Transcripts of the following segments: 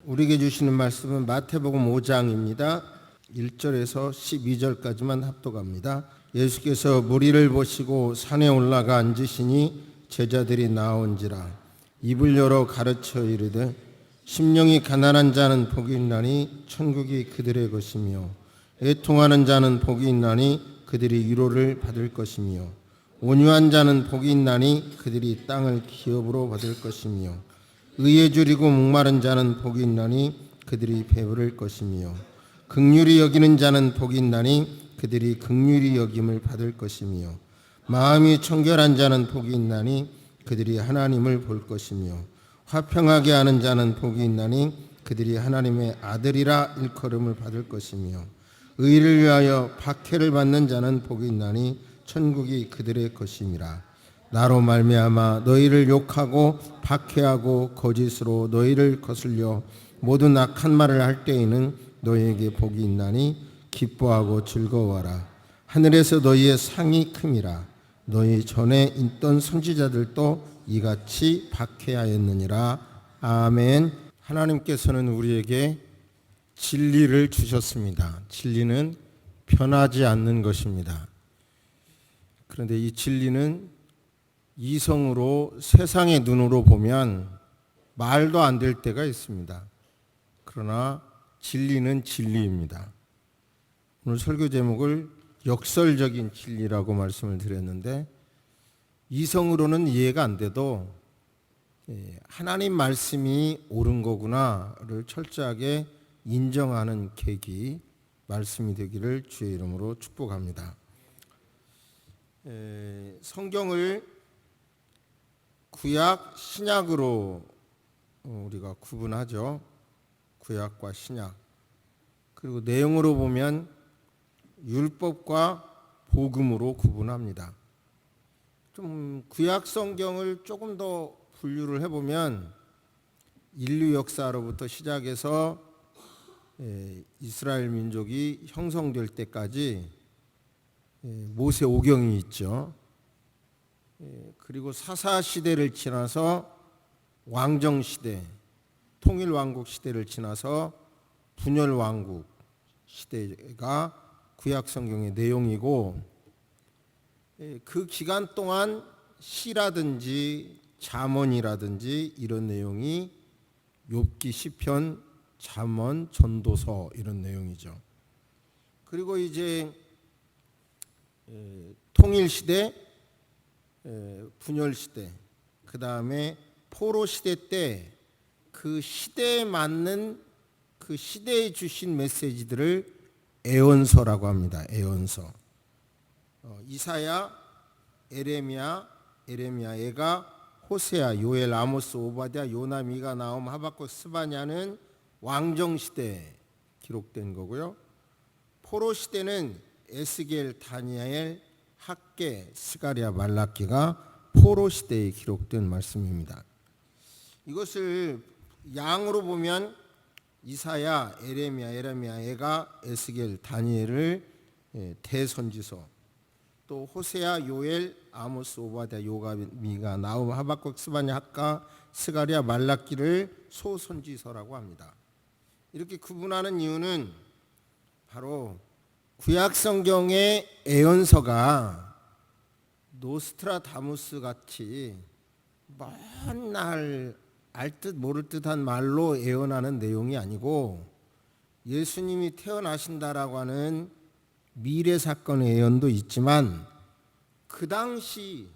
우리에게 주시는 말씀은 마태복음 5장입니다. 1절에서 12절까지만 합독합니다. 예수께서 무리를 보시고 산에 올라가 앉으시니 제자들이 나온지라 입을 열어 가르쳐 이르되 심령이 가난한 자는 복이 있나니 천국이 그들의 것이며 애통하는 자는 복이 있나니 그들이 위로를 받을 것이며 온유한 자는 복이 있나니 그들이 땅을 기업으로 받을 것이며 의에 줄이고 목마른 자는 복이 있나니 그들이 배부를 것이며 긍휼히 여기는 자는 복이 있나니 그들이 긍휼히 여김을 받을 것이며 마음이 청결한 자는 복이 있나니 그들이 하나님을 볼 것이며 화평하게 하는 자는 복이 있나니 그들이 하나님의 아들이라 일컬음을 받을 것이며 의를 위하여 박해를 받는 자는 복이 있나니 천국이 그들의 것임이라. 나로 말미암아 너희를 욕하고 박해하고 거짓으로 너희를 거슬려 모든 악한 말을 할 때에는 너희에게 복이 있나니 기뻐하고 즐거워하라. 하늘에서 너희의 상이 큼이라. 너희 전에 있던 선지자들도 이같이 박해하였느니라. 아멘. 하나님께서는 우리에게 진리를 주셨습니다. 진리는 변하지 않는 것입니다. 그런데 이 진리는 이성으로 세상의 눈으로 보면 말도 안 될 때가 있습니다. 그러나 진리는 진리입니다. 오늘 설교 제목을 역설적인 진리라고 말씀을 드렸는데 이성으로는 이해가 안 돼도 하나님 말씀이 옳은 거구나를 철저하게 인정하는 계기 말씀이 되기를 주의 이름으로 축복합니다. 성경을 구약, 신약으로 우리가 구분하죠. 구약과 신약. 그리고 내용으로 보면 율법과 복음으로 구분합니다. 좀 구약 성경을 조금 더 분류를 해보면 인류 역사로부터 시작해서 이스라엘 민족이 형성될 때까지 모세 오경이 있죠. 그리고 사사 시대를 지나서 왕정 시대, 통일 왕국 시대를 지나서 분열 왕국 시대가 구약 성경의 내용이고 그 기간 동안 시라든지 잠언이라든지 이런 내용이 욥기, 시편, 잠언, 전도서 이런 내용이죠. 그리고 이제 통일 시대, 분열 시대, 그 다음에 포로 시대 때 그 시대에 맞는 그 시대에 주신 메시지들을 애언서라고 합니다. 애언서. 이사야, 에레미야, 에가, 호세아, 요엘, 아모스, 오바댜, 요나, 미가, 나홈, 하박국, 스바냐는 왕정 시대에 기록된 거고요. 포로 시대는 에스겔, 다니엘, 학개, 스가랴, 말라기가 포로 시대에 기록된 말씀입니다. 이것을 양으로 보면 이사야, 에레미야, 에가, 에스겔, 다니엘을 대선지서, 또 호세아, 요엘, 아모스, 오바댜, 요가, 미가, 나훔, 하박국, 스바냐, 학가, 스가랴, 말라기를 소선지서라고 합니다. 이렇게 구분하는 이유는 바로 구약 성경의 애언서가 노스트라다무스 같이 먼 날 알 듯 모를 듯한 말로 애언하는 내용이 아니고 예수님이 태어나신다라고 하는 미래 사건의 애언도 있지만 그 당시에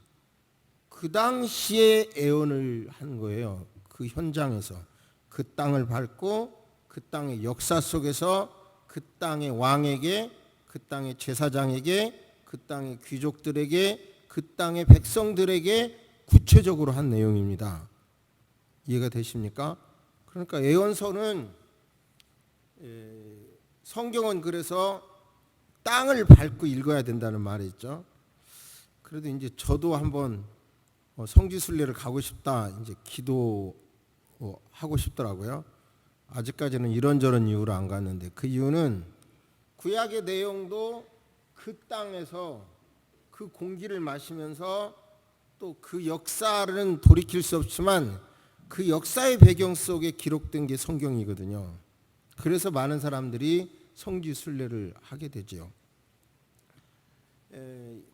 애언을 한 거예요. 그 현장에서 그 땅을 밟고 그 땅의 역사 속에서 그 땅의 왕에게, 그 땅의 제사장에게, 그 땅의 귀족들에게, 그 땅의 백성들에게 구체적으로 한 내용입니다. 이해가 되십니까? 그러니까 애언서는 성경은 그래서 땅을 밟고 읽어야 된다는 말이 있죠. 그래도 이제 저도 한번 성지순례를 가고 싶다, 이제 기도하고 싶더라고요. 아직까지는 이런저런 이유로 안 갔는데 그 이유는 구약의 내용도 그 땅에서 그 공기를 마시면서 또 그 역사는 돌이킬 수 없지만 그 역사의 배경 속에 기록된 게 성경이거든요. 그래서 많은 사람들이 성지 순례를 하게 되죠.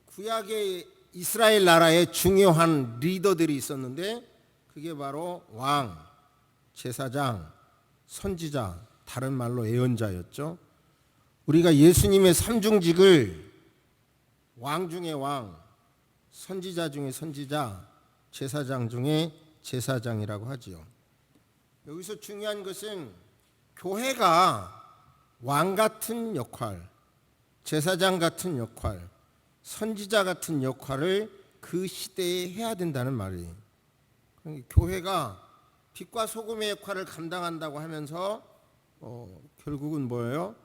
구약의 이스라엘 나라에 중요한 리더들이 있었는데 그게 바로 왕, 제사장, 선지자, 다른 말로 예언자였죠. 우리가 예수님의 삼중직을 왕 중에 왕, 선지자 중에 선지자, 제사장 중에 제사장이라고 하지요. 여기서 중요한 것은 교회가 왕 같은 역할, 제사장 같은 역할, 선지자 같은 역할을 그 시대에 해야 된다는 말이에요. 교회가 빛과 소금의 역할을 감당한다고 하면서 결국은 뭐예요?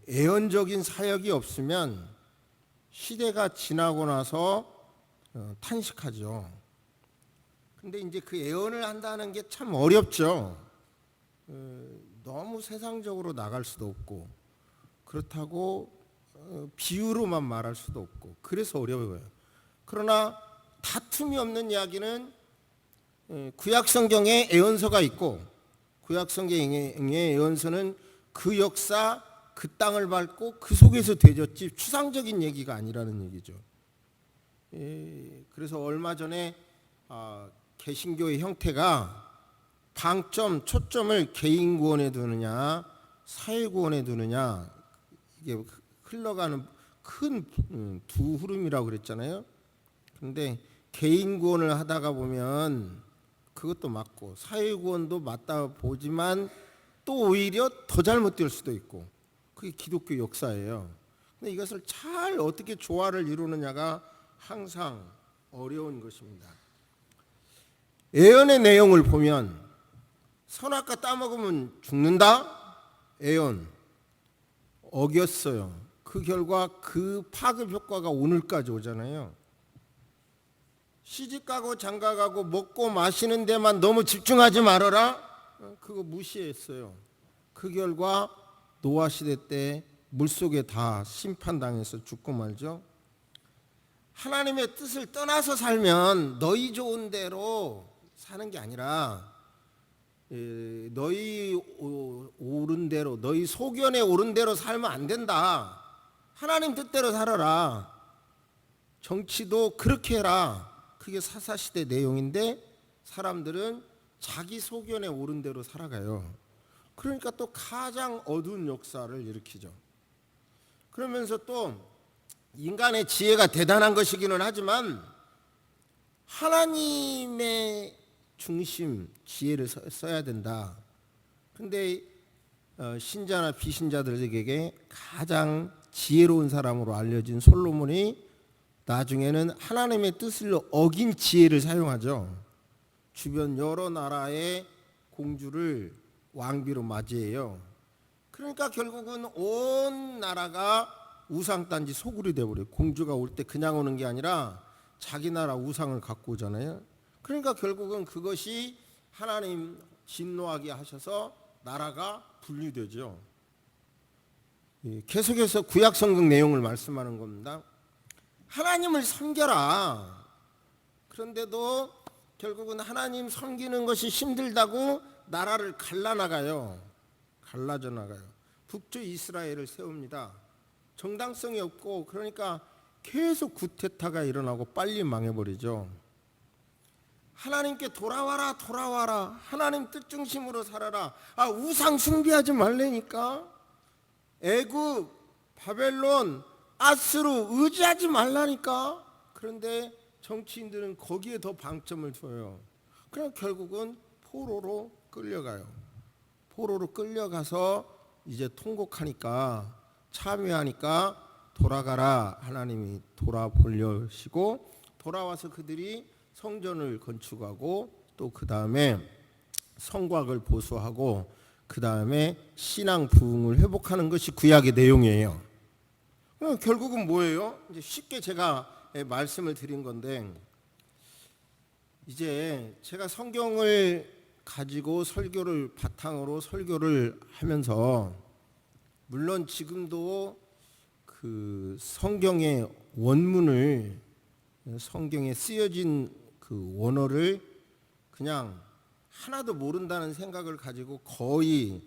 예언적인 사역이 없으면 시대가 지나고 나서 탄식하죠. 근데 이제 그 예언을 한다는 게 참 어렵죠. 너무 세상적으로 나갈 수도 없고 그렇다고 비유로만 말할 수도 없고 그래서 어려워요. 그러나 다툼이 없는 이야기는 구약 성경에 예언서가 있고 구약 성경의 예언서는 그 역사 그 땅을 밟고 그 속에서 되졌지 추상적인 얘기가 아니라는 얘기죠. 그래서 얼마 전에 개신교의 형태가 방점, 초점을 개인 구원에 두느냐 사회 구원에 두느냐 이게 흘러가는 큰 두 흐름이라고 그랬잖아요. 그런데 개인 구원을 하다가 보면 그것도 맞고 사회 구원도 맞다 보지만 또 오히려 더 잘못될 수도 있고 그게 기독교 역사예요. 근데 이것을 잘 어떻게 조화를 이루느냐가 항상 어려운 것입니다. 예언의 내용을 보면 선악과 따먹으면 죽는다? 예언 어겼어요. 그 결과 그 파급 효과가 오늘까지 오잖아요. 시집가고 장가가고 먹고 마시는 데만 너무 집중하지 말아라. 그거 무시했어요. 그 결과 노아 시대 때 물속에 다 심판당해서 죽고 말죠. 하나님의 뜻을 떠나서 살면 너희 좋은 대로 사는 게 아니라 너희 옳은 대로 너희 소견에 옳은 대로 살면 안 된다. 하나님 뜻대로 살아라. 정치도 그렇게 해라. 그게 사사시대 내용인데 사람들은 자기 소견에 옳은 대로 살아가요. 그러니까 또 가장 어두운 역사를 일으키죠. 그러면서 또 인간의 지혜가 대단한 것이기는 하지만 하나님의 중심 지혜를 써야 된다. 그런데 신자나 비신자들에게 가장 지혜로운 사람으로 알려진 솔로몬이 나중에는 하나님의 뜻을 어긴 지혜를 사용하죠. 주변 여러 나라의 공주를 왕비로 맞이해요. 그러니까 결국은 온 나라가 우상단지 소굴이 되어버려요. 공주가 올 때 그냥 오는 게 아니라 자기 나라 우상을 갖고 오잖아요. 그러니까 결국은 그것이 하나님 진노하게 하셔서 나라가 분리되죠. 계속해서 구약 성경 내용을 말씀하는 겁니다. 하나님을 섬겨라. 그런데도 결국은 하나님 섬기는 것이 힘들다고 나라를 갈라나가요. 갈라져 나가요. 북쪽 이스라엘을 세웁니다. 정당성이 없고 그러니까 계속 구테타가 일어나고 빨리 망해버리죠. 하나님께 돌아와라 돌아와라. 하나님 뜻 중심으로 살아라. 우상 숭배하지 말라니까. 애굽, 바벨론, 아스루 의지하지 말라니까. 그런데 정치인들은 거기에 더 방점을 둬요. 그럼 결국은 포로로 끌려가요. 포로로 끌려가서 이제 통곡하니까 참여하니까 돌아가라. 하나님이 돌아보려시고 돌아와서 그들이 성전을 건축하고 또 그 다음에 성곽을 보수하고 그 다음에 신앙 부흥을 회복하는 것이 구약의 내용이에요. 결국은 뭐예요? 이제 쉽게 제가 말씀을 드린 건데 이제 제가 성경을 가지고 설교를 바탕으로 설교를 하면서 물론 지금도 그 성경의 원문을 성경에 쓰여진 그 원어를 그냥 하나도 모른다는 생각을 가지고 거의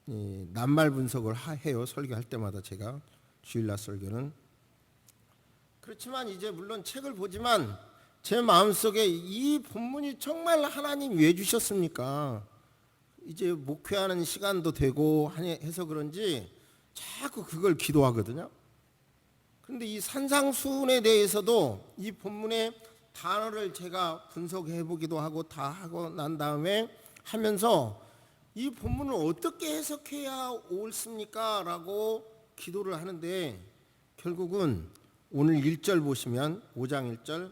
낱말 분석을 해요. 설교할 때마다 제가 주일날 설교는. 그렇지만 이제 물론 책을 보지만 제 마음속에 이 본문이 정말 하나님 왜 주셨습니까? 이제 목회하는 시간도 되고 해서 그런지 자꾸 그걸 기도하거든요. 그런데 이 산상수훈에 대해서도 이 본문의 단어를 제가 분석해 보기도 하고 다 하고 난 다음에 하면서 이 본문을 어떻게 해석해야 옳습니까? 라고 기도를 하는데 결국은 오늘 1절 보시면 5장 1절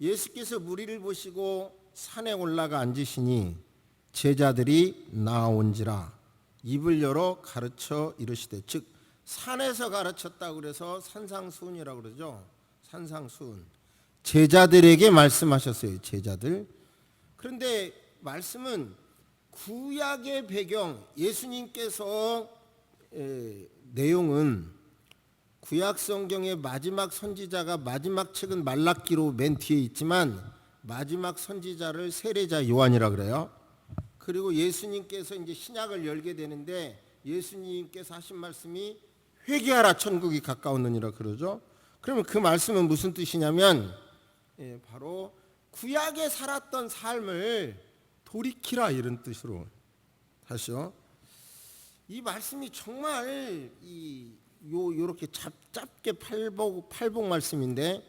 예수께서 무리를 보시고 산에 올라가 앉으시니 제자들이 나온지라 입을 열어 가르쳐 이르시되, 즉 산에서 가르쳤다고 그래서 산상수훈이라고 그러죠. 산상수훈. 제자들에게 말씀하셨어요. 제자들. 그런데 말씀은 구약의 배경, 예수님께서 내용은 구약 성경의 마지막 선지자가 마지막 책은 말라기로 맨 뒤에 있지만 마지막 선지자를 세례자 요한이라 그래요. 그리고 예수님께서 이제 신약을 열게 되는데 예수님께서 하신 말씀이 회개하라 천국이 가까웠느니라 그러죠. 그러면 그 말씀은 무슨 뜻이냐면 바로 구약에 살았던 삶을 돌이키라 이런 뜻으로 다시요. 이 말씀이 정말 요렇게 짧게 팔복 말씀인데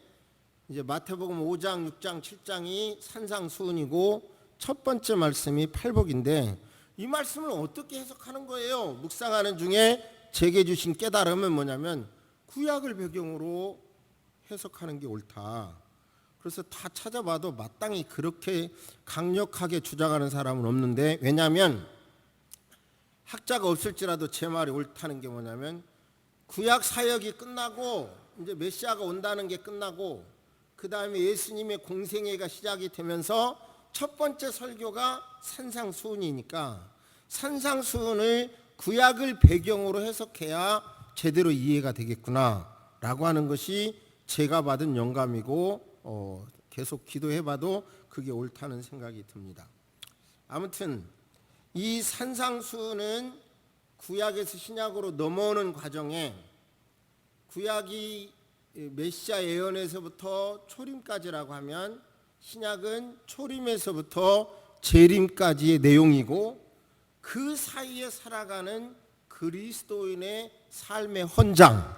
이제 마태복음 5장, 6장, 7장이 산상수훈이고 첫 번째 말씀이 팔복인데 이 말씀을 어떻게 해석하는 거예요? 묵상하는 중에 제게 주신 깨달음은 뭐냐면 구약을 배경으로 해석하는 게 옳다. 그래서 다 찾아봐도 마땅히 그렇게 강력하게 주장하는 사람은 없는데, 왜냐하면 학자가 없을지라도 제 말이 옳다는 게 뭐냐면 구약 사역이 끝나고 이제 메시아가 온다는 게 끝나고 그 다음에 예수님의 공생애가 시작이 되면서 첫 번째 설교가 산상수훈이니까 산상수훈을 구약을 배경으로 해석해야 제대로 이해가 되겠구나라고 하는 것이 제가 받은 영감이고 계속 기도해봐도 그게 옳다는 생각이 듭니다. 아무튼 이 산상수훈은 구약에서 신약으로 넘어오는 과정에 구약이 메시아 예언에서부터 초림까지라고 하면 신약은 초림에서부터 재림까지의 내용이고 그 사이에 살아가는 그리스도인의 삶의 헌장,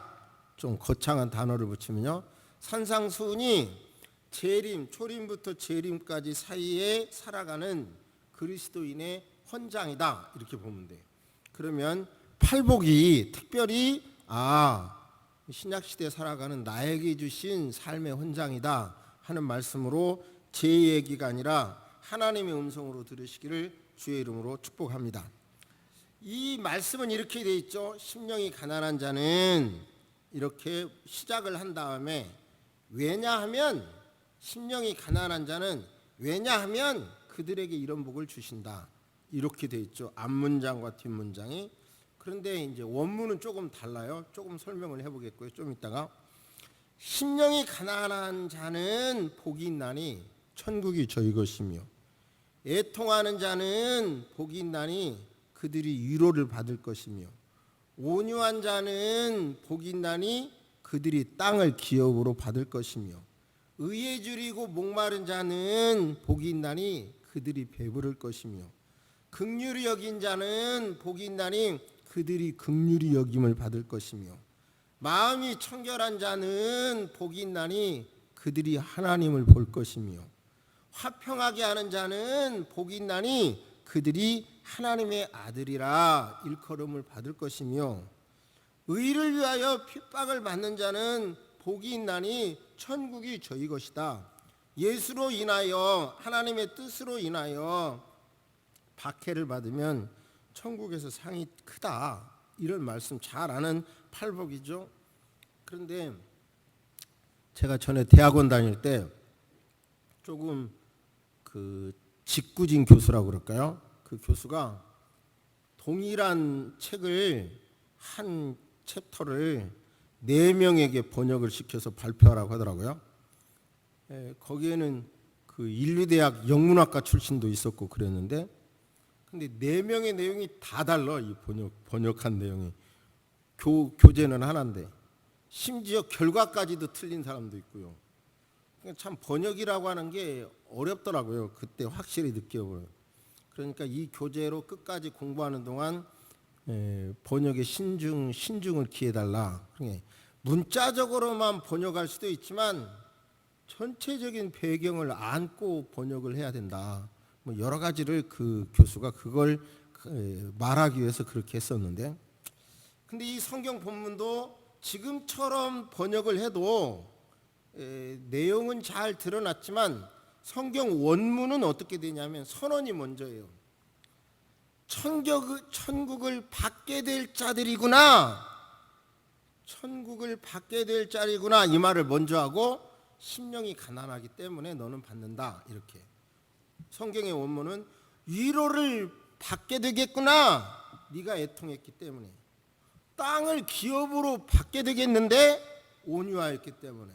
좀 거창한 단어를 붙이면요, 산상수훈이 재림, 초림부터 재림까지 사이에 살아가는 그리스도인의 헌장이다 이렇게 보면 돼요. 그러면 팔복이 특별히 신약시대에 살아가는 나에게 주신 삶의 헌장이다 하는 말씀으로 제 얘기가 아니라 하나님의 음성으로 들으시기를 주의 이름으로 축복합니다. 이 말씀은 이렇게 돼 있죠. 심령이 가난한 자는 이렇게 시작을 한 다음에 왜냐하면 심령이 가난한 자는 왜냐하면 그들에게 이런 복을 주신다 이렇게 돼 있죠. 앞문장과 뒷문장이. 그런데 이제 원문은 조금 달라요. 조금 설명을 해보겠고요. 좀 이따가 심령이 가난한 자는 복이 있나니 천국이 저희 것이며 애통하는 자는 복이 있나니 그들이 위로를 받을 것이며 온유한 자는 복이 있나니 그들이 땅을 기업으로 받을 것이며 의에 줄이고 목마른 자는 복이 있나니 그들이 배부를 것이며 긍휼히 여긴 자는 복이 있나니 그들이 긍휼히 여김을 받을 것이며 마음이 청결한 자는 복이 있나니 그들이 하나님을 볼 것이며 화평하게 하는 자는 복이 있나니 그들이 하나님의 아들이라 일컬음을 받을 것이며 의를 위하여 핍박을 받는 자는 복이 있나니 천국이 저희 것이다. 예수로 인하여 하나님의 뜻으로 인하여 박해를 받으면 천국에서 상이 크다. 이런 말씀 잘 아는 팔복이죠. 그런데 제가 전에 대학원 다닐 때 조금 직구진 교수라고 그럴까요? 그 교수가 동일한 책을 한 챕터를 4명에게 번역을 시켜서 발표하라고 하더라고요. 거기에는 그 인류대학 영문학과 출신도 있었고 그랬는데, 근데 4명의 내용이 다 달라. 이 번역한 내용이. 교재는 하나인데 심지어 결과까지도 틀린 사람도 있고요. 참 번역이라고 하는 게 어렵더라고요. 그때 확실히 느껴보여요. 그러니까 이 교재로 끝까지 공부하는 동안 번역의 신중을 기해달라. 문자적으로만 번역할 수도 있지만 전체적인 배경을 안고 번역을 해야 된다. 뭐 여러 가지를 그 교수가 그걸 말하기 위해서 그렇게 했었는데, 근데 이 성경 본문도 지금처럼 번역을 해도 내용은 잘 드러났지만 성경 원문은 어떻게 되냐면 선언이 먼저예요. 천국을 받게 될 자들이구나. 천국을 받게 될 자리구나. 이 말을 먼저 하고 심령이 가난하기 때문에 너는 받는다. 이렇게. 성경의 원문은 위로를 받게 되겠구나. 네가 애통했기 때문에. 땅을 기업으로 받게 되겠는데 온유하였기 때문에.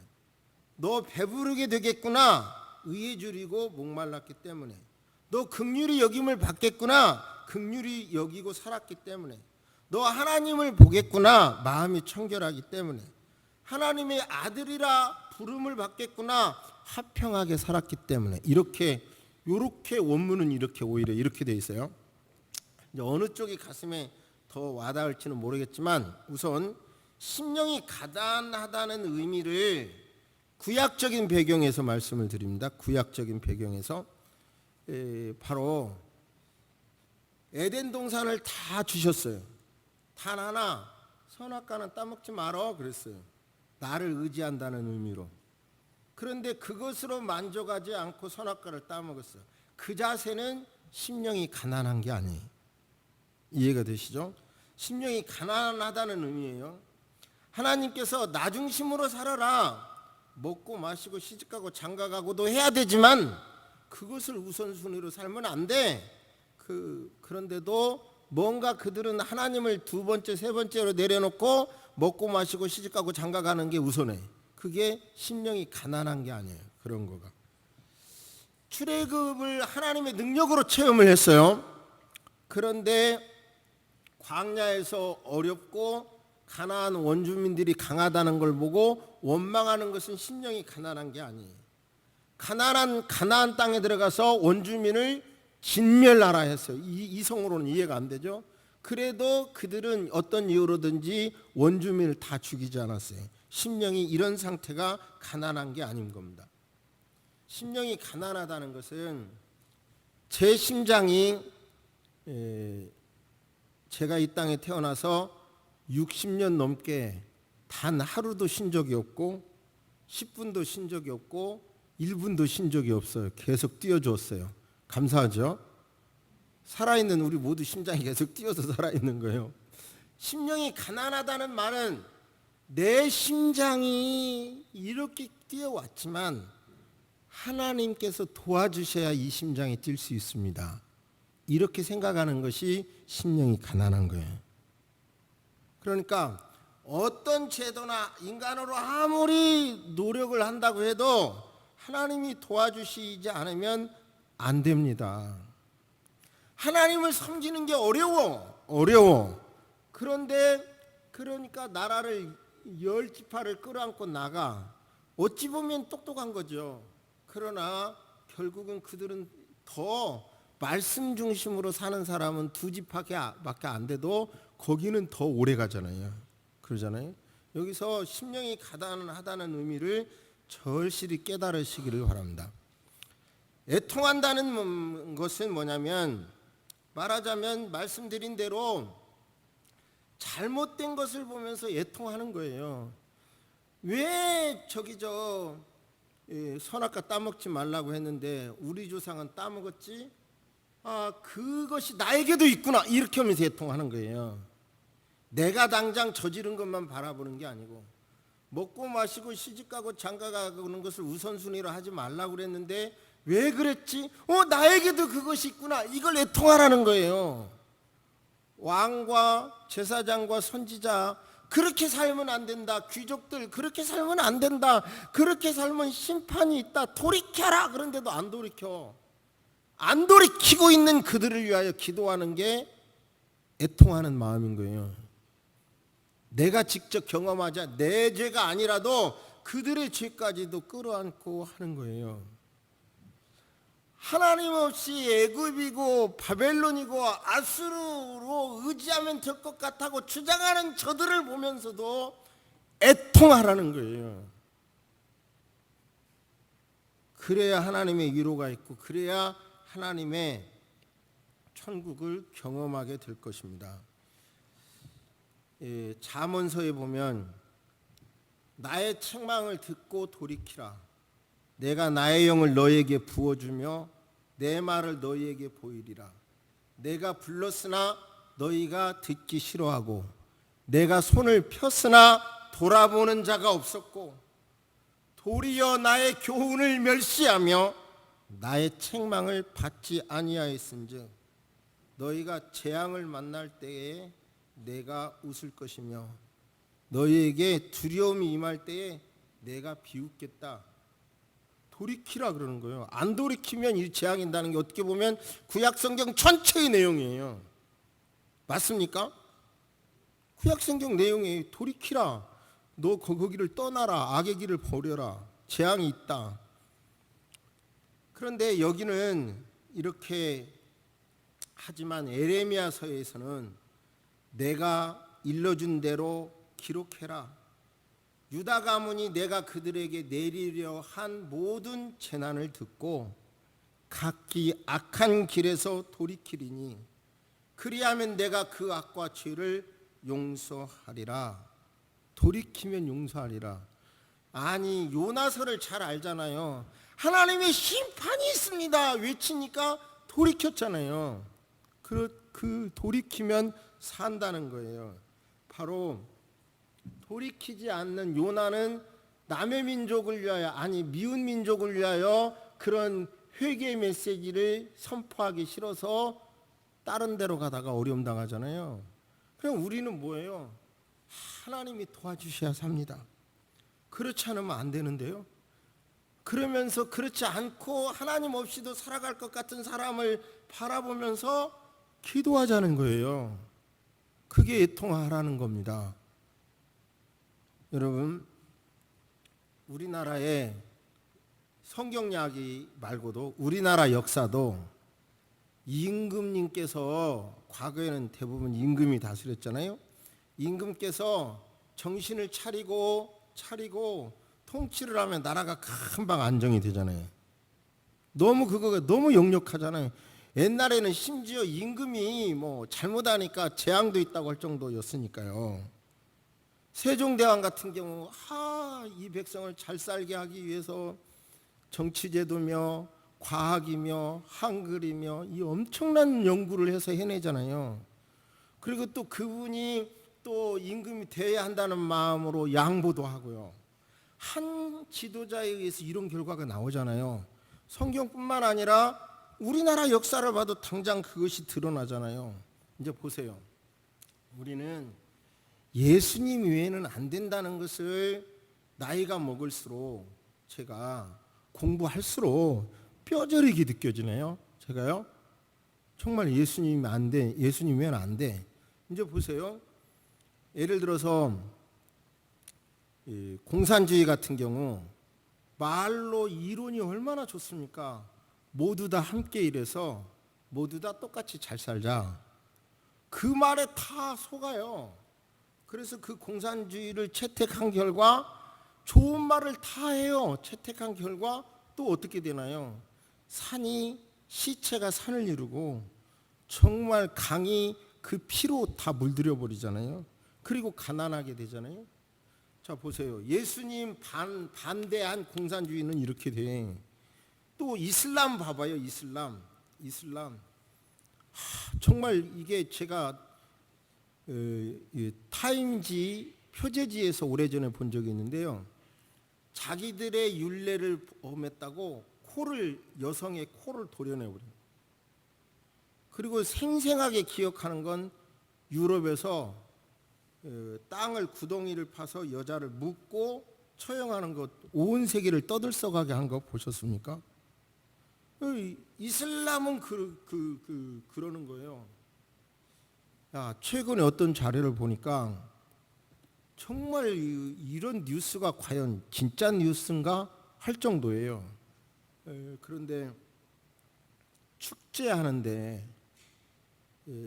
너 배부르게 되겠구나. 의에 줄이고 목말랐기 때문에. 너 긍휼히 여김을 받겠구나. 긍휼히 여기고 살았기 때문에. 너 하나님을 보겠구나. 마음이 청결하기 때문에. 하나님의 아들이라 부름을 받겠구나. 화평하게 살았기 때문에. 이렇게 원문은 이렇게 오히려 이렇게 돼 있어요. 이제 어느 쪽이 가슴에 더 와닿을지는 모르겠지만 우선 심령이 가난하다는 의미를 구약적인 배경에서 말씀을 드립니다. 구약적인 배경에서 바로 에덴 동산을 다 주셨어요. 단 하나 선악과는 따먹지 말어 그랬어요. 나를 의지한다는 의미로. 그런데 그것으로 만족하지 않고 선악과를 따먹었어요. 그 자세는 심령이 가난한 게 아니에요. 이해가 되시죠? 심령이 가난하다는 의미예요. 하나님께서 나 중심으로 살아라. 먹고 마시고 시집가고 장가가고도 해야 되지만 그것을 우선순위로 살면 안 돼. 그런데도 뭔가 그들은 하나님을 두 번째, 세 번째로 내려놓고 먹고 마시고 시집가고 장가가는 게 우선해. 그게 심령이 가난한 게 아니에요. 그런 거가. 출애굽을 하나님의 능력으로 체험을 했어요. 그런데 광야에서 어렵고 가나안 원주민들이 강하다는 걸 보고 원망하는 것은 심령이 가난한 게 아니에요. 가나안 땅에 들어가서 원주민을 진멸하라 했어요. 이성으로는 이해가 안 되죠. 그래도 그들은 어떤 이유로든지 원주민을 다 죽이지 않았어요. 심령이 이런 상태가 가난한 게 아닌 겁니다. 심령이 가난하다는 것은 제 심장이 제가 이 땅에 태어나서 60년 넘게 단 하루도 쉰 적이 없고 10분도 쉰 적이 없고 1분도 쉰 적이 없어요. 계속 뛰어주었어요. 감사하죠? 살아있는 우리 모두 심장이 계속 뛰어서 살아있는 거예요. 심령이 가난하다는 말은 내 심장이 이렇게 뛰어왔지만 하나님께서 도와주셔야 이 심장이 뛸 수 있습니다. 이렇게 생각하는 것이 심령이 가난한 거예요. 그러니까 어떤 제도나 인간으로 아무리 노력을 한다고 해도 하나님이 도와주시지 않으면 안 됩니다. 하나님을 섬기는 게 어려워. 그러니까 나라를 10지파를 끌어안고 나가. 어찌 보면 똑똑한 거죠. 그러나 결국은 그들은 더 말씀 중심으로 사는 사람은 2지파밖에 안 돼도 거기는 더 오래 가잖아요. 그러잖아요. 여기서 심령이 가난하다는 의미를 절실히 깨달으시기를 바랍니다. 애통한다는 것은 뭐냐면 말하자면 말씀드린 대로 잘못된 것을 보면서 애통하는 거예요. 왜 선악과 따먹지 말라고 했는데 우리 조상은 따먹었지? 그것이 나에게도 있구나. 이렇게 하면서 애통하는 거예요. 내가 당장 저지른 것만 바라보는 게 아니고 먹고 마시고 시집가고 장가가는 것을 우선순위로 하지 말라고 그랬는데 왜 그랬지? 나에게도 그것이 있구나. 이걸 애통하라는 거예요. 왕과 제사장과 선지자 그렇게 살면 안 된다. 귀족들 그렇게 살면 안 된다. 그렇게 살면 심판이 있다. 돌이켜라. 그런데도 안 돌이켜. 안 돌이키고 있는 그들을 위하여 기도하는 게 애통하는 마음인 거예요. 내가 직접 경험하자 내 죄가 아니라도 그들의 죄까지도 끌어안고 하는 거예요. 하나님 없이 애굽이고 바벨론이고 아수르로 의지하면 될 것 같다고 주장하는 저들을 보면서도 애통하라는 거예요. 그래야 하나님의 위로가 있고 그래야 하나님의 천국을 경험하게 될 것입니다. 잠언서에 보면 나의 책망을 듣고 돌이키라. 내가 나의 영을 너에게 부어주며 내 말을 너희에게 보이리라. 내가 불렀으나 너희가 듣기 싫어하고 내가 손을 폈으나 돌아보는 자가 없었고 도리어 나의 교훈을 멸시하며 나의 책망을 받지 아니하였은즉 너희가 재앙을 만날 때에 내가 웃을 것이며 너희에게 두려움이 임할 때에 내가 비웃겠다. 돌이키라 그러는 거예요. 안 돌이키면 이 재앙인다는 게 어떻게 보면 구약성경 전체의 내용이에요. 맞습니까? 구약성경 내용이 돌이키라. 너 거기를 떠나라. 악의 길을 버려라. 재앙이 있다. 그런데 여기는 이렇게 하지만 에레미야서에서는 내가 일러준 대로 기록해라. 유다 가문이 내가 그들에게 내리려 한 모든 재난을 듣고 각기 악한 길에서 돌이키리니 그리하면 내가 그 악과 죄를 용서하리라. 돌이키면 용서하리라. 아니 요나서를 잘 알잖아요. 하나님의 심판이 있습니다 외치니까 돌이켰잖아요. 그 돌이키면 산다는 거예요. 바로 돌이키지 않는 요나는 남의 민족을 위하여 아니 미운 민족을 위하여 그런 회개 메시지를 선포하기 싫어서 다른 데로 가다가 어려움 당하잖아요. 그럼 우리는 뭐예요? 하나님이 도와주셔야 삽니다. 그렇지 않으면 안 되는데요. 그러면서 그렇지 않고 하나님 없이도 살아갈 것 같은 사람을 바라보면서 기도하자는 거예요. 그게 애통하라는 겁니다. 여러분, 우리나라의 성경 이야기 말고도 우리나라 역사도 임금님께서 과거에는 대부분 임금이 다스렸잖아요. 임금께서 정신을 차리고 통치를 하면 나라가 금방 안정이 되잖아요. 그거가 너무 역력하잖아요. 옛날에는 심지어 임금이 잘못하니까 재앙도 있다고 할 정도였으니까요. 세종대왕 같은 경우 이 백성을 잘 살게 하기 위해서 정치제도며 과학이며 한글이며 이 엄청난 연구를 해서 해내잖아요. 그리고 또 그분이 또 임금이 돼야 한다는 마음으로 양보도 하고요. 한 지도자에 의해서 이런 결과가 나오잖아요. 성경뿐만 아니라 우리나라 역사를 봐도 당장 그것이 드러나잖아요. 이제 보세요. 우리는 예수님 외에는 안 된다는 것을 나이가 먹을수록 제가 공부할수록 뼈저리게 느껴지네요. 제가요. 정말 예수님이 안 돼. 예수님 외에는 안 돼. 이제 보세요. 예를 들어서 공산주의 같은 경우 말로 이론이 얼마나 좋습니까? 모두 다 함께 일해서 모두 다 똑같이 잘 살자. 그 말에 다 속아요. 그래서 그 공산주의를 채택한 결과 좋은 말을 다 해요. 채택한 결과 또 어떻게 되나요? 시체가 산을 이루고 정말 강이 그 피로 다 물들여 버리잖아요. 그리고 가난하게 되잖아요. 자 보세요. 예수님 반대한 공산주의는 이렇게 돼. 또 이슬람 봐봐요. 이슬람 정말 이게 제가 타임지 표제지에서 오래전에 본 적이 있는데요. 자기들의 율례를 범했다고 여성의 코를 도려내버려요. 그리고 생생하게 기억하는 건 유럽에서 땅을 구덩이를 파서 여자를 묶고 처형하는 것, 온 세계를 떠들썩하게 한 거 보셨습니까? 이슬람은 그러는 거예요. 야, 최근에 어떤 자료를 보니까 정말 이런 뉴스가 과연 진짜 뉴스인가 할 정도예요. 그런데 축제하는데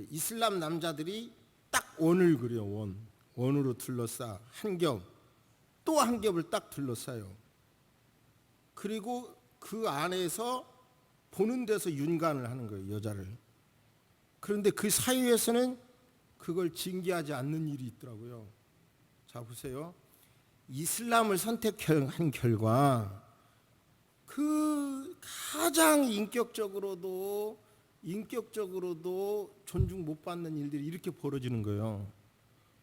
이슬람 남자들이 딱 원을 그려. 원으로 둘러싸 한 겹, 또 한 겹을 딱 둘러싸요. 그리고 그 안에서 보는 데서 윤관을 하는 거예요, 여자를. 그런데 그 사이에서는 그걸 징계하지 않는 일이 있더라고요. 자, 보세요. 이슬람을 선택한 결과 그 가장 인격적으로도 존중 못 받는 일들이 이렇게 벌어지는 거예요.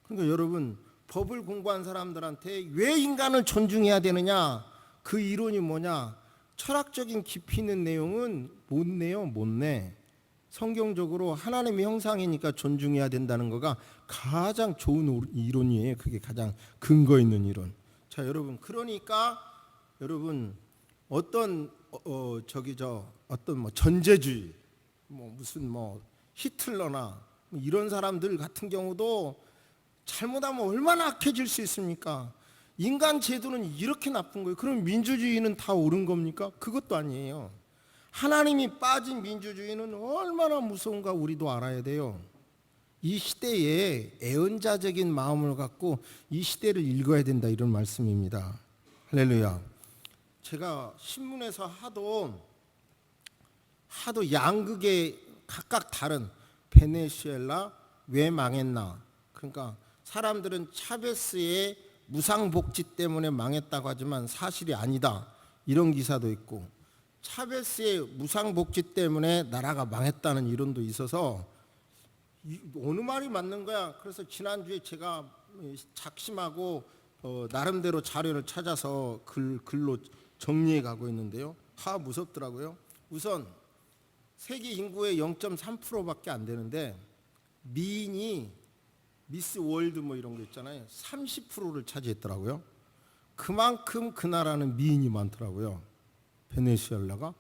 그러니까 여러분, 법을 공부한 사람들한테 왜 인간을 존중해야 되느냐, 그 이론이 뭐냐, 철학적인 깊이 있는 내용은 못 내요. 못 내. 성경적으로 하나님의 형상이니까 존중해야 된다는 거가 가장 좋은 이론이에요. 그게 가장 근거 있는 이론. 자, 여러분, 그러니까 여러분, 어떤 어떤 뭐 전제주의, 무슨 히틀러나 이런 사람들 같은 경우도 잘못하면 얼마나 악해질 수 있습니까? 인간 제도는 이렇게 나쁜 거예요. 그럼 민주주의는 다 옳은 겁니까? 그것도 아니에요. 하나님이 빠진 민주주의는 얼마나 무서운가 우리도 알아야 돼요. 이 시대에 애언자적인 마음을 갖고 이 시대를 읽어야 된다, 이런 말씀입니다. 할렐루야. 제가 신문에서 하도 양극의 각각 다른 베네수엘라 왜 망했나, 그러니까 사람들은 차베스의 무상복지 때문에 망했다고 하지만 사실이 아니다, 이런 기사도 있고, 차베스의 무상복지 때문에 나라가 망했다는 이론도 있어서 어느 말이 맞는 거야. 그래서 지난주에 제가 작심하고 나름대로 자료를 찾아서 글로 정리해 가고 있는데요. 무섭더라고요. 우선 세계 인구의 0.3%밖에 안 되는데 미인이 미스 월드 이런 거 있잖아요. 30%를 차지했더라고요. 그만큼 그 나라는 미인이 많더라고요, 베네수엘라가.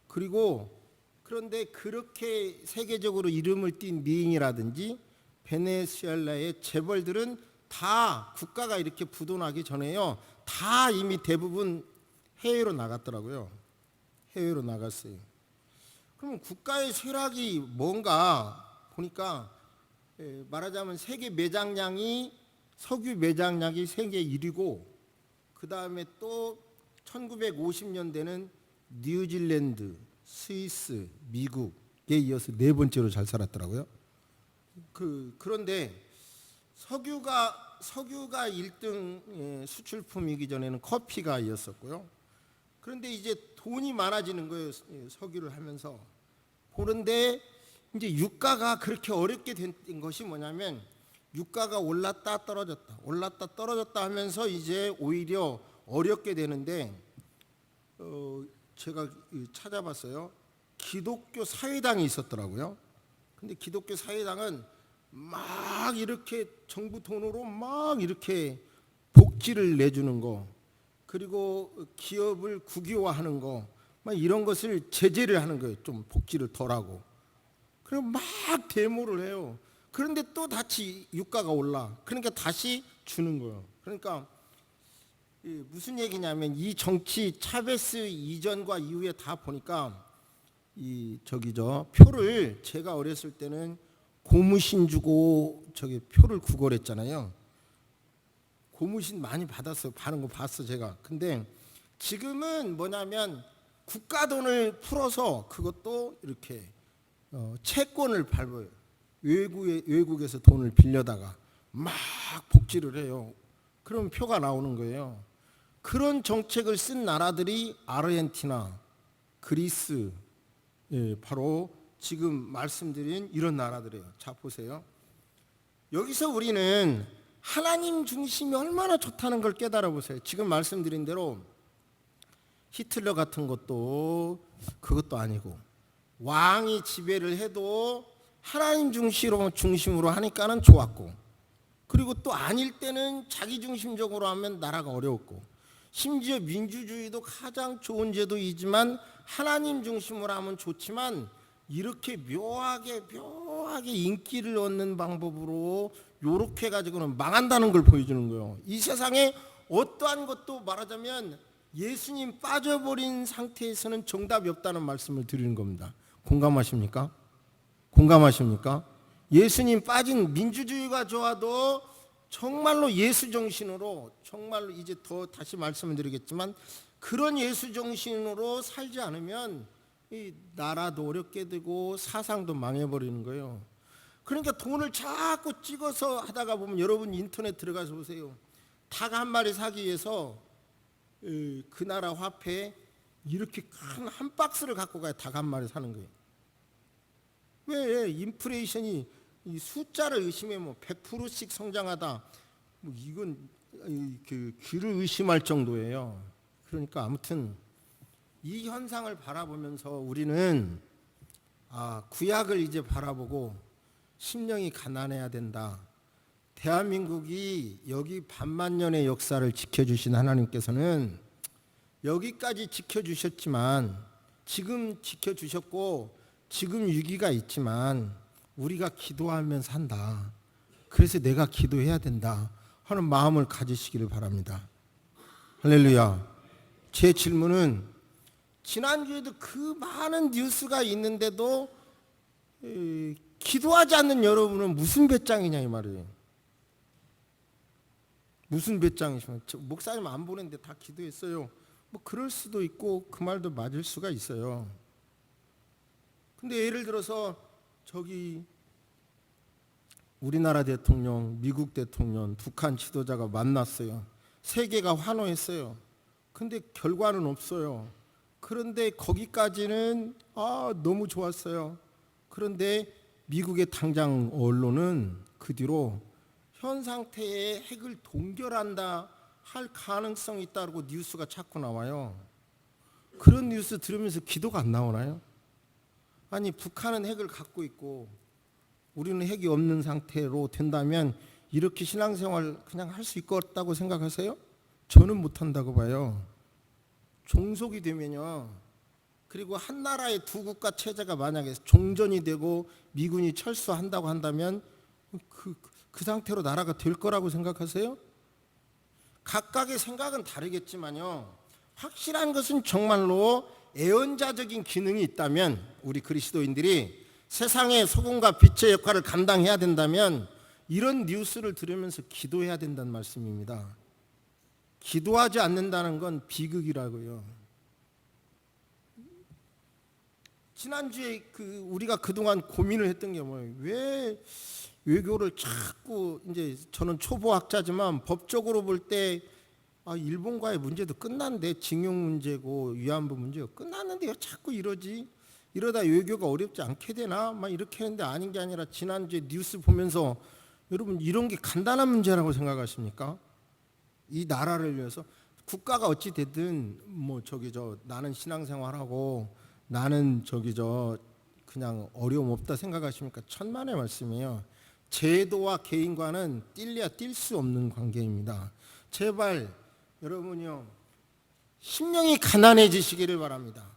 그런데 그렇게 세계적으로 이름을 띈 미인이라든지 베네수엘라의 재벌들은 다 국가가 이렇게 부도나기 전에요, 다 이미 대부분 해외로 나갔더라고요. 해외로 나갔어요. 그러면 국가의 쇠락이 뭔가 보니까 말하자면 세계 매장량이, 석유 매장량이 세계 1위고, 그 다음에 또 1950년대는 뉴질랜드, 스위스, 미국에 이어서 네 번째로 잘 살았더라고요. 그런데 석유가 1등 수출품이기 전에는 커피가 이었었고요. 그런데 이제 돈이 많아지는 거예요, 석유를 하면서. 그런데 이제 유가가 그렇게 어렵게 된 것이 뭐냐면, 유가가 올랐다 떨어졌다 하면서 이제 오히려 어렵게 되는데, 제가 찾아봤어요. 기독교 사회당이 있었더라고요. 근데 기독교 사회당은 막 이렇게 정부 돈으로 막 이렇게 복지를 내주는 거, 그리고 기업을 국유화하는 거, 막 이런 것을 제재를 하는 거예요. 좀 복지를 덜하고. 그리고 막 데모를 해요. 그런데 또 다시 유가가 올라. 그러니까 다시 주는 거예요. 그러니까 무슨 얘기냐면, 이 정치 차베스 이전과 이후에 다 보니까 표를, 제가 어렸을 때는 고무신 주고 표를 구걸했잖아요. 고무신 많이 받았어요. 받은 거 봤어 제가. 근데 지금은 뭐냐면 국가 돈을 풀어서 그것도 이렇게 채권을 밟아요. 외국에서 돈을 빌려다가 막 복지를 해요. 그럼 표가 나오는 거예요. 그런 정책을 쓴 나라들이 아르헨티나, 그리스, 바로 지금 말씀드린 이런 나라들이에요. 자, 보세요. 여기서 우리는 하나님 중심이 얼마나 좋다는 걸 깨달아 보세요. 지금 말씀드린 대로 히틀러 같은 것도 그것도 아니고, 왕이 지배를 해도 하나님 중심으로 하니까는 좋았고, 그리고 또 아닐 때는 자기중심적으로 하면 나라가 어려웠고, 심지어 민주주의도 가장 좋은 제도이지만 하나님 중심으로 하면 좋지만 이렇게 묘하게 인기를 얻는 방법으로 요렇게 가지고는 망한다는 걸 보여주는 거예요. 이 세상에 어떠한 것도 말하자면 예수님 빠져버린 상태에서는 정답이 없다는 말씀을 드리는 겁니다. 공감하십니까? 공감하십니까? 예수님 빠진, 민주주의가 좋아도 정말로 예수 정신으로, 정말로 이제 더 다시 말씀을 드리겠지만 그런 예수 정신으로 살지 않으면 이 나라도 어렵게 되고 사상도 망해버리는 거예요. 그러니까 돈을 자꾸 찍어서 하다가 보면, 여러분 인터넷 들어가서 보세요. 닭 한 마리 사기 위해서 그 나라 화폐 이렇게 큰 한 박스를 갖고 가야 닭 한 마리 사는 거예요. 왜? 인플레이션이 이 숫자를 의심해 100%씩 성장하다, 이건 그 귀를 의심할 정도예요. 그러니까 아무튼 이 현상을 바라보면서 우리는 구약을 이제 바라보고 심령이 가난해야 된다. 대한민국이 여기 반만년의 역사를 지켜주신 하나님께서는 여기까지 지켜주셨지만, 지금 지켜주셨고 지금 위기가 있지만 우리가 기도하면 산다. 그래서 내가 기도해야 된다 하는 마음을 가지시기를 바랍니다. 할렐루야. 제 질문은, 지난주에도 그 많은 뉴스가 있는데도 기도하지 않는 여러분은 무슨 배짱이냐 이 말이에요. 무슨 배짱이시면, 목사님 안 보냈는데 다 기도했어요. 뭐 그럴 수도 있고 그 말도 맞을 수가 있어요. 근데 예를 들어서 저기 우리나라 대통령, 미국 대통령, 북한 지도자가 만났어요. 세계가 환호했어요. 근데 결과는 없어요. 그런데 거기까지는 너무 좋았어요. 그런데 미국의 당장 언론은 그 뒤로 현 상태에 핵을 동결한다 할 가능성이 있다고 뉴스가 자꾸 나와요. 그런 뉴스 들으면서 기도가 안 나오나요? 아니, 북한은 핵을 갖고 있고 우리는 핵이 없는 상태로 된다면 이렇게 신앙생활 그냥 할 수 있겠다고 생각하세요? 저는 못한다고 봐요. 종속이 되면요, 그리고 한 나라의 두 국가 체제가 만약에 종전이 되고 미군이 철수한다고 한다면 그 상태로 나라가 될 거라고 생각하세요? 각각의 생각은 다르겠지만요, 확실한 것은 정말로 애언자적인 기능이 있다면, 우리 그리스도인들이 세상의 소금과 빛의 역할을 감당해야 된다면 이런 뉴스를 들으면서 기도해야 된다는 말씀입니다. 기도하지 않는다는 건 비극이라고요. 지난주에 우리가 그동안 고민을 했던 게 뭐예요? 왜 외교를 자꾸, 이제 저는 초보학자지만 법적으로 볼 때 일본과의 문제도 끝났는데, 징용 문제고 위안부 문제가 끝났는데 왜 자꾸 이러지? 이러다 외교가 어렵지 않게 되나? 막 이렇게 했는데 아닌 게 아니라, 지난주에 뉴스 보면서 여러분 이런 게 간단한 문제라고 생각하십니까? 이 나라를 위해서 국가가 어찌 됐든 나는 신앙생활하고 나는 그냥 어려움 없다 생각하십니까? 천만의 말씀이에요. 제도와 개인과는 뛸래야 뛸 수 없는 관계입니다. 제발 여러분이요, 심령이 가난해지시기를 바랍니다.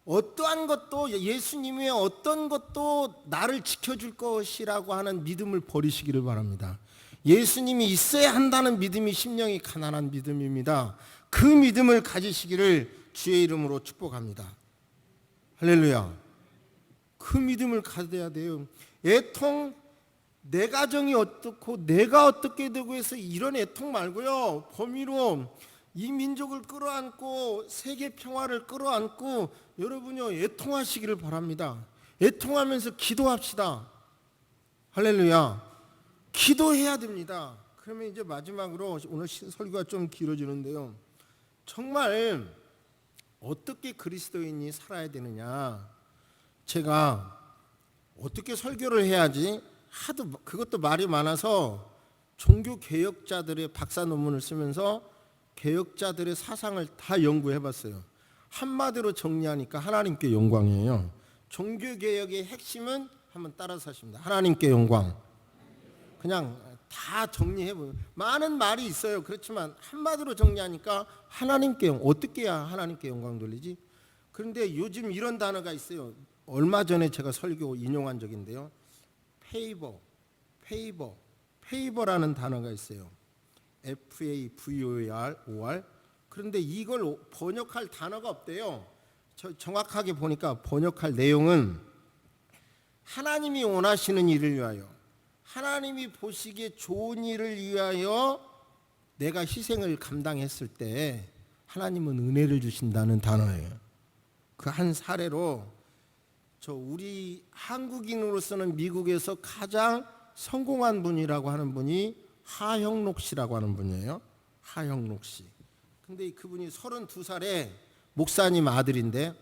어떠한 것도, 예수님의 어떤 것도 나를 지켜줄 것이라고 하는 믿음을 버리시기를 바랍니다. 예수님이 있어야 한다는 믿음이 심령이 가난한 믿음입니다. 그 믿음을 가지시기를 주의 이름으로 축복합니다. 할렐루야. 그 믿음을 가져야 돼요. 애통, 내 가정이 어떻고 내가 어떻게 되고 해서 이런 애통 말고요, 범위로 이 민족을 끌어안고 세계 평화를 끌어안고 여러분요, 애통하시기를 바랍니다. 애통하면서 기도합시다. 할렐루야. 기도해야 됩니다. 그러면 이제 마지막으로, 오늘 설교가 좀 길어지는데요, 정말 어떻게 그리스도인이 살아야 되느냐, 제가 어떻게 설교를 해야지, 하도 그것도 말이 많아서 종교개혁자들의 박사 논문을 쓰면서 개혁자들의 사상을 다 연구해봤어요. 한마디로 정리하니까 하나님께 영광이에요. 종교개혁의 핵심은 한번 따라서 하십니다. 하나님께 영광. 그냥 다 정리해보면 많은 말이 있어요. 그렇지만 한마디로 정리하니까 하나님께 어떻게 해야 하나님께 영광 돌리지? 그런데 요즘 이런 단어가 있어요. 얼마 전에 제가 설교 인용한 적인데요. 페이버라는 단어가 있어요. FAVOR. 그런데 이걸 번역할 단어가 없대요. 정확하게 보니까 번역할 내용은 하나님이 원하시는 일을 위하여, 하나님이 보시기에 좋은 일을 위하여 내가 희생을 감당했을 때 하나님은 은혜를 주신다는 단어예요. 그 한 사례로 우리 한국인으로서는 미국에서 가장 성공한 분이라고 하는 분이 하형록 씨라고 하는 분이에요. 하형록 씨. 근데 그분이 32살에 목사님 아들인데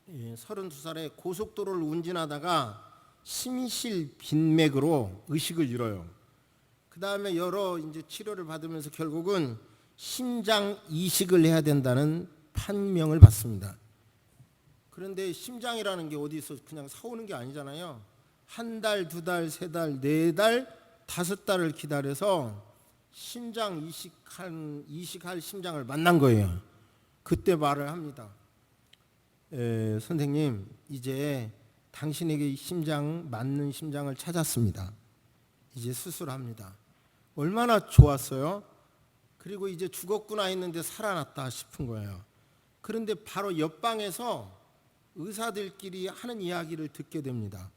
32살에 고속도로를 운전하다가 심실 빈맥으로 의식을 잃어요. 그 다음에 여러 이제 치료를 받으면서 결국은 심장 이식을 해야 된다는 판명을 받습니다. 그런데 심장이라는 게 어디서 그냥 사오는 게 아니잖아요. 한 달, 두 달, 세 달, 네 달, 5달을 기다려서 심장 이식할 심장을 만난 거예요. 그때 말을 합니다. 선생님, 이제 당신에게 맞는 심장을 찾았습니다. 이제 수술합니다. 얼마나 좋았어요? 그리고 이제 죽었구나 했는데 살아났다 싶은 거예요. 그런데 바로 옆방에서 의사들끼리 하는 이야기를 듣게 됩니다.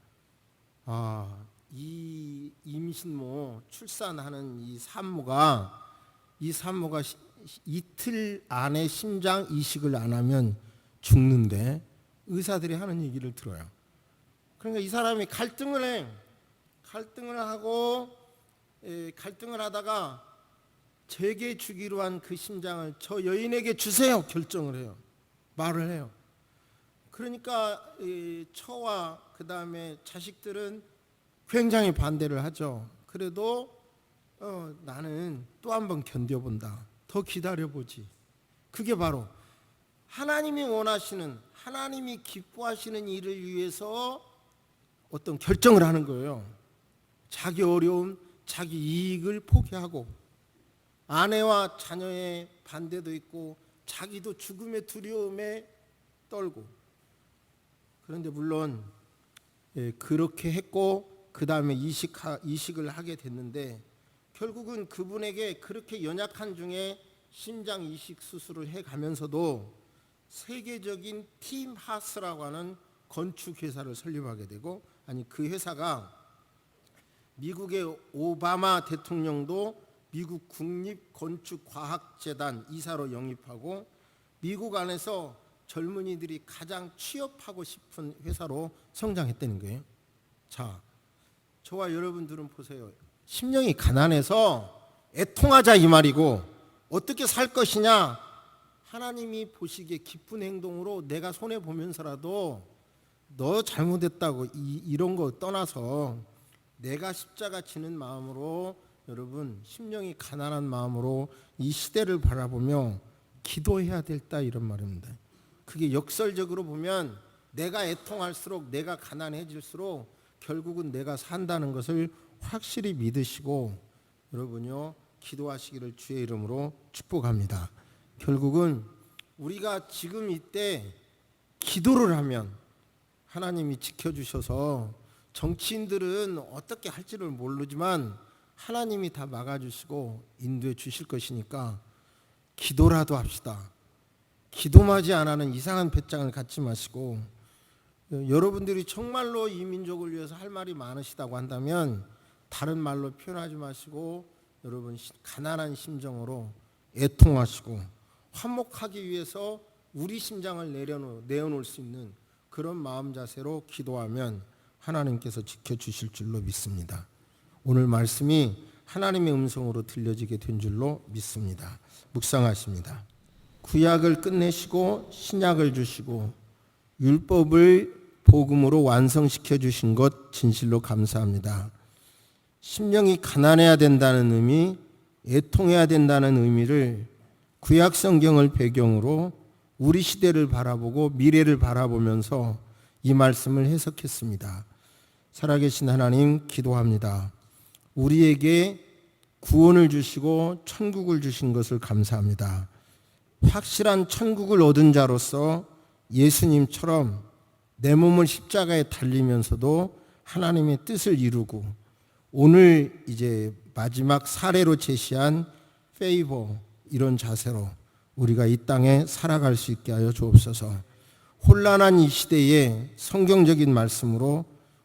이 임신모 출산하는 이 산모가 이틀 안에 심장 이식을 안 하면 죽는데 의사들이 하는 얘기를 들어요. 그러니까 이 사람이 갈등을 하다가 제게 주기로 한 그 심장을 저 여인에게 주세요 결정을 해요. 말을 해요. 그러니까 처와 그 다음에 자식들은 굉장히 반대를 하죠. 그래도 나는 또 한 번 견뎌본다. 더 기다려보지. 그게 바로 하나님이 원하시는, 하나님이 기뻐하시는 일을 위해서 어떤 결정을 하는 거예요. 자기 어려움, 자기 이익을 포기하고 아내와 자녀의 반대도 있고 자기도 죽음의 두려움에 떨고. 그런데 물론 그렇게 했고 그 다음에 이식을 하게 됐는데 결국은 그분에게 그렇게 연약한 중에 심장 이식 수술을 해가면서도 세계적인 팀 하스라고 하는 건축 회사를 설립하게 되고, 그 회사가 미국의 오바마 대통령도 미국 국립건축과학재단 이사로 영입하고 미국 안에서 젊은이들이 가장 취업하고 싶은 회사로 성장했다는 거예요. 자, 저와 여러분들은 보세요. 심령이 가난해서 애통하자 이 말이고, 어떻게 살 것이냐, 하나님이 보시기에 기쁜 행동으로 내가 손해보면서라도 너 잘못했다고 이런 거 떠나서 내가 십자가 지는 마음으로, 여러분 심령이 가난한 마음으로 이 시대를 바라보며 기도해야 될다 이런 말입니다. 그게 역설적으로 보면 내가 애통할수록, 내가 가난해질수록 결국은 내가 산다는 것을 확실히 믿으시고 여러분요 기도하시기를 주의 이름으로 축복합니다. 결국은 우리가 지금 이때 기도를 하면 하나님이 지켜주셔서, 정치인들은 어떻게 할지를 모르지만 하나님이 다 막아주시고 인도해 주실 것이니까 기도라도 합시다. 기도하지 않아는 이상한 배짱을 갖지 마시고, 여러분들이 정말로 이 민족을 위해서 할 말이 많으시다고 한다면 다른 말로 표현하지 마시고 여러분 가난한 심정으로 애통하시고 화목하기 위해서 우리 심장을 내어놓을 수 있는 그런 마음 자세로 기도하면 하나님께서 지켜주실 줄로 믿습니다. 오늘 말씀이 하나님의 음성으로 들려지게 된 줄로 믿습니다. 묵상하십니다. 구약을 끝내시고 신약을 주시고 율법을 복음으로 완성시켜 주신 것 진실로 감사합니다. 심령이 가난해야 된다는 의미, 애통해야 된다는 의미를 구약 성경을 배경으로 우리 시대를 바라보고 미래를 바라보면서 이 말씀을 해석했습니다. 살아계신 하나님 기도합니다. 우리에게 구원을 주시고 천국을 주신 것을 감사합니다. 확실한 천국을 얻은 자로서 예수님처럼 내 몸을 십자가에 달리면서도 하나님의 뜻을 이루고 오늘 이제 마지막 사례로 제시한 페이버 이런 자세로 우리가 이 땅에 살아갈 수 있게 하여 주옵소서. 혼란한 이 시대에 성경적인 말씀으로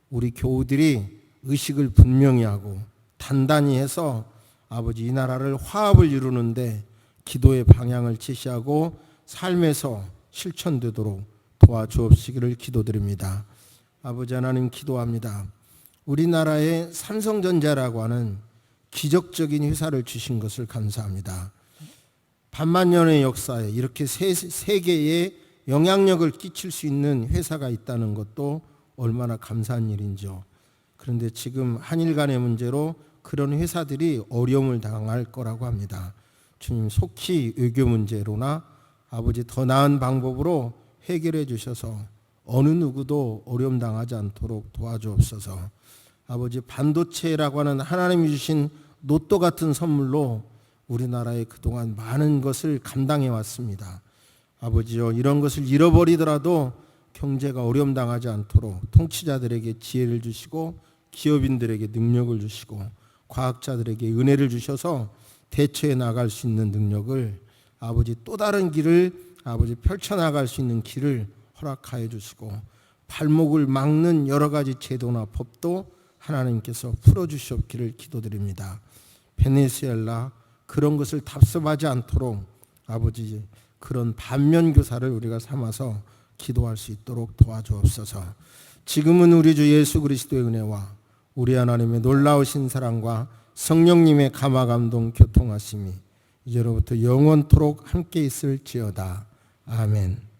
우리 교우들이 의식을 분명히 하고 단단히 해서 아버지 이 나라를 화합을 이루는데 기도의 방향을 제시하고 삶에서 실천되도록 도와주옵시기를 기도드립니다. 아버지 하나님 기도합니다. 우리나라에 삼성전자라고 하는 기적적인 회사를 주신 것을 감사합니다. 반만년의 역사에 이렇게 세계에 영향력을 끼칠 수 있는 회사가 있다는 것도 얼마나 감사한 일인지요. 그런데 지금 한일 간의 문제로 그런 회사들이 어려움을 당할 거라고 합니다. 주님 속히 외교 문제로나 아버지 더 나은 방법으로 해결해 주셔서 어느 누구도 어려움 당하지 않도록 도와주옵소서. 아버지 반도체라고 하는 하나님이 주신 로또 같은 선물로 우리나라에 그동안 많은 것을 감당해 왔습니다. 아버지요, 이런 것을 잃어버리더라도 경제가 어려움 당하지 않도록 통치자들에게 지혜를 주시고 기업인들에게 능력을 주시고 과학자들에게 은혜를 주셔서 대처해 나갈 수 있는 능력을 아버지 또 다른 길을 아버지 펼쳐나갈 수 있는 길을 허락하여 주시고 발목을 막는 여러 가지 제도나 법도 하나님께서 풀어주시옵기를 기도드립니다. 베네수엘라 그런 것을 답습하지 않도록 아버지 그런 반면교사를 우리가 삼아서 기도할 수 있도록 도와주옵소서. 지금은 우리 주 예수 그리스도의 은혜와 우리 하나님의 놀라우신 사랑과 성령님의 감화감동 교통하심이 이제로부터 영원토록 함께 있을지어다. 아멘.